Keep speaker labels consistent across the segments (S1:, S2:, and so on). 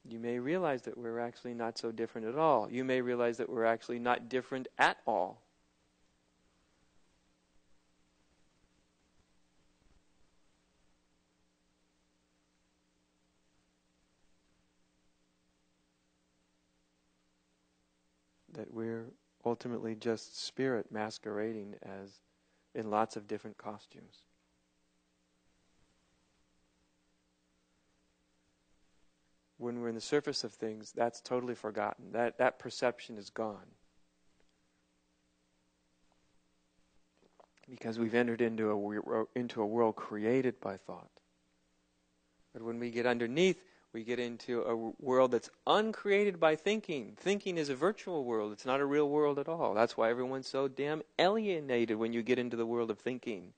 S1: You may realize that we're actually not so different at all. You may realize that we're actually not different at all. That we're ultimately just spirit masquerading as in lots of different costumes. When we're in the surface of things, that's totally forgotten. That perception is gone. Because we've entered into a world created by thought. But when we get underneath, we get into a world that's uncreated by thinking. Thinking is a virtual world. It's not a real world at all. That's why everyone's so damn alienated when you get into the world of thinking.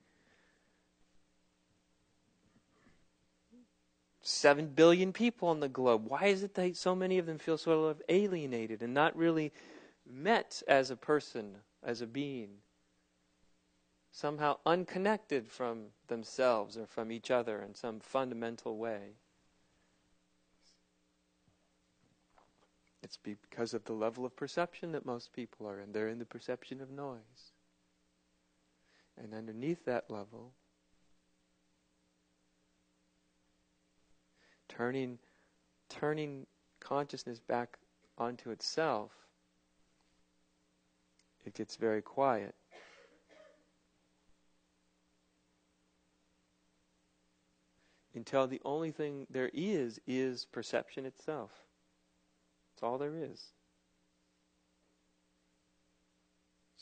S1: 7 billion people on the globe. Why is it that so many of them feel sort of alienated and not really met as a person, as a being? Somehow unconnected from themselves or from each other in some fundamental way. It's because of the level of perception that most people are in. They're in the perception of noise. And underneath that level, turning consciousness back onto itself, it gets very quiet. Until the only thing there is perception itself. That's all there is.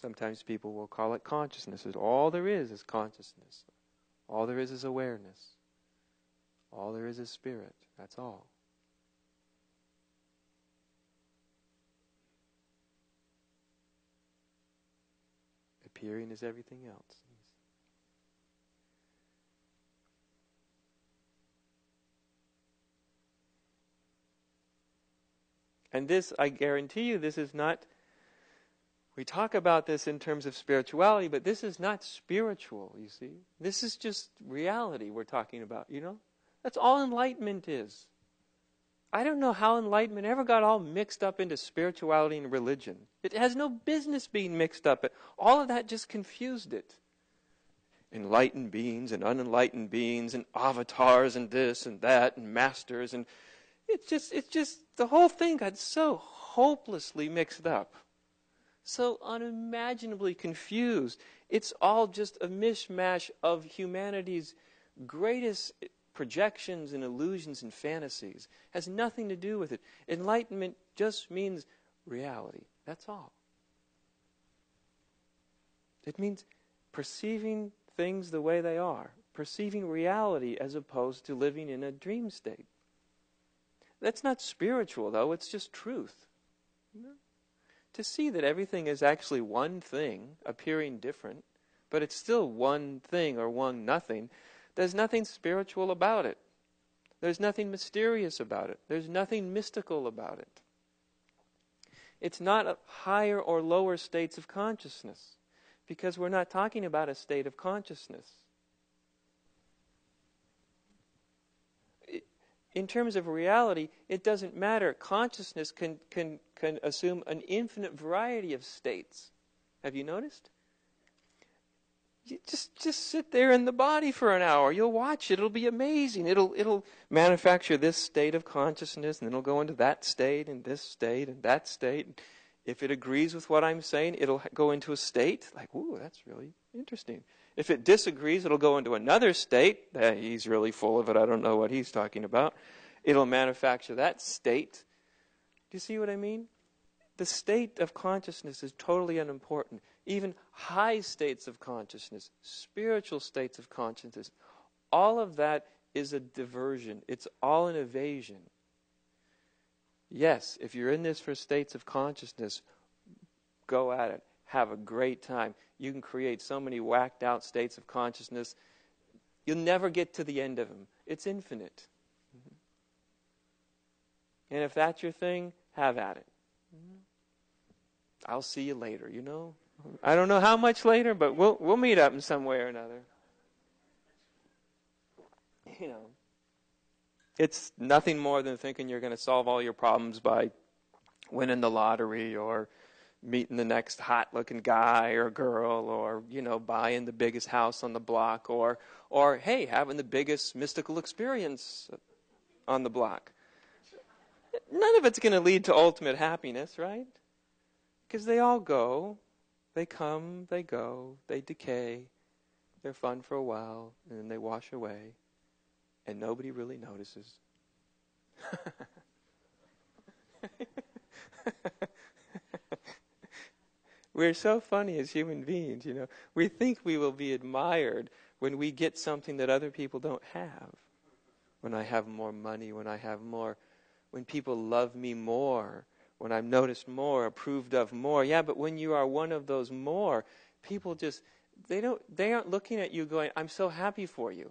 S1: Sometimes people will call it consciousness. All there is consciousness. All there is awareness. All there is spirit. That's all. Appearing is everything else. And this, I guarantee you, this is not, we talk about this in terms of spirituality, but this is not spiritual, you see. This is just reality we're talking about, you know. That's all enlightenment is. I don't know how enlightenment ever got all mixed up into spirituality and religion. It has no business being mixed up. All of that just confused it. Enlightened beings and unenlightened beings and avatars and this and that and masters and it's just the whole thing got so hopelessly mixed up. So unimaginably confused. It's all just a mishmash of humanity's greatest projections and illusions and fantasies. Has nothing to do with it. Enlightenment just means reality. That's all. It means perceiving things the way they are. Perceiving reality as opposed to living in a dream state. That's not spiritual, though. It's just truth. To see that everything is actually one thing, appearing different, but it's still one thing or one nothing, there's nothing spiritual about it. There's nothing mysterious about it. There's nothing mystical about it. It's not higher or lower states of consciousness, because we're not talking about a state of consciousness. In terms of reality, it doesn't matter. Consciousness can assume an infinite variety of states. Have you noticed? You just sit there in the body for an hour. You'll watch it. It'll be amazing. It'll manufacture this state of consciousness, and then it'll go into that state, and this state, and that state. If it agrees with what I'm saying, it'll go into a state like, ooh, that's really interesting. If it disagrees, it'll go into another state. He's really full of it. I don't know what he's talking about. It'll manufacture that state. Do you see what I mean? The state of consciousness is totally unimportant. Even high states of consciousness, spiritual states of consciousness, all of that is a diversion. It's all an evasion. Yes, if you're in this for states of consciousness, go at it. Have a great time. You can create so many whacked out states of consciousness. You'll never get to the end of them. It's infinite. And if that's your thing, have at it. I'll see you later, you know. I don't know how much later, but we'll meet up in some way or another. You know. It's nothing more than thinking you're going to solve all your problems by winning the lottery or meeting the next hot-looking guy or girl or, buying the biggest house on the block or hey, having the biggest mystical experience on the block. None of it's going to lead to ultimate happiness, right? Because they all go. They come, they go, they decay. They're fun for a while, and then they wash away. And nobody really notices. We're so funny as human beings, We think we will be admired when we get something that other people don't have. When I have more money, when people love me more, when I'm noticed more, approved of more. Yeah, but when you are one of those more, people they aren't looking at you going, I'm so happy for you.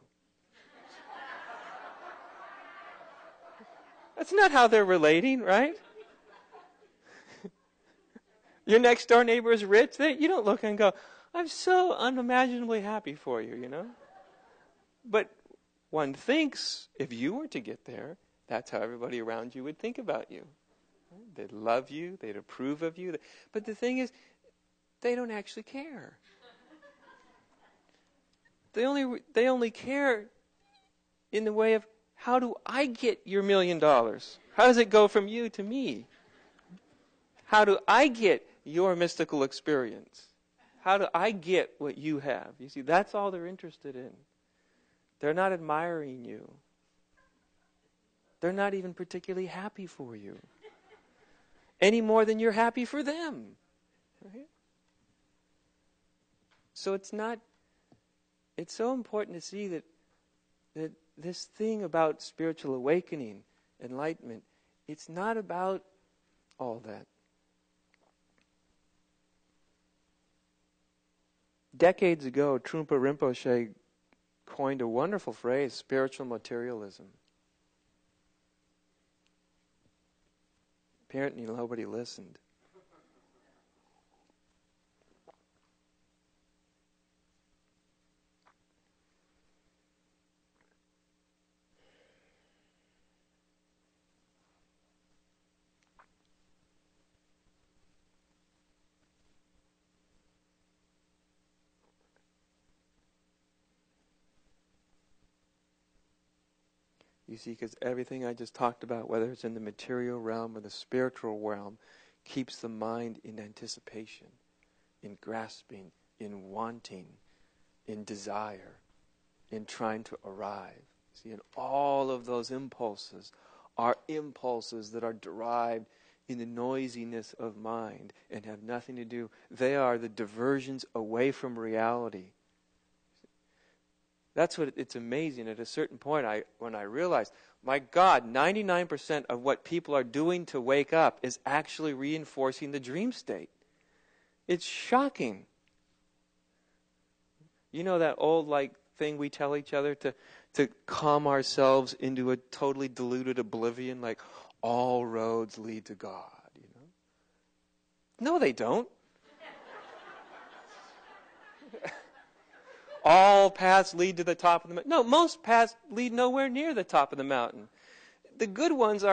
S1: That's not how they're relating, right? Your next door neighbor is rich. You don't look and go, I'm so unimaginably happy for you, But one thinks, if you were to get there, that's how everybody around you would think about you. They'd love you. They'd approve of you. But the thing is, they don't actually care. They only care in the way of, how do I get your $1 million? How does it go from you to me? How do I get your mystical experience? How do I get what you have? You see, that's all they're interested in. They're not admiring you. They're not even particularly happy for you. Any more than you're happy for them. Right? So it's so important to see that this thing about spiritual awakening, enlightenment, it's not about all that. Decades ago, Trungpa Rinpoche coined a wonderful phrase, spiritual materialism. Apparently nobody listened. You see, because everything I just talked about, whether it's in the material realm or the spiritual realm, keeps the mind in anticipation, in grasping, in wanting, in desire, in trying to arrive. See, and all of those impulses are impulses that are derived in the noisiness of mind and have nothing to do. They are the diversions away from reality. That's what it's amazing. At a certain point, when I realized, my God, 99% of what people are doing to wake up is actually reinforcing the dream state. It's shocking. You know that old thing we tell each other to calm ourselves into a totally deluded oblivion, like all roads lead to God. No, they don't. All paths lead to the top of the mountain. No, most paths lead nowhere near the top of the mountain. The good ones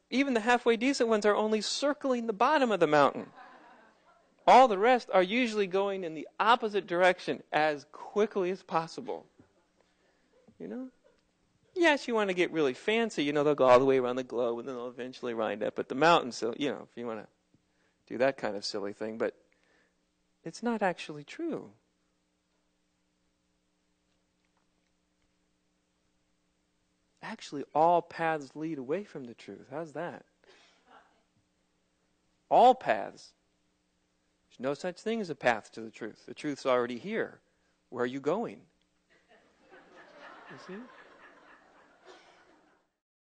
S1: even the halfway decent ones are only circling the bottom of the mountain. All the rest are usually going in the opposite direction as quickly as possible. Yes, you want to get really fancy. They'll go all the way around the globe and then they'll eventually wind up at the mountain. So, if you want to do that kind of silly thing. But it's not actually true. Actually, all paths lead away from the truth. How's that? All paths. There's no such thing as a path to the truth. The truth's already here. Where are you going? You see?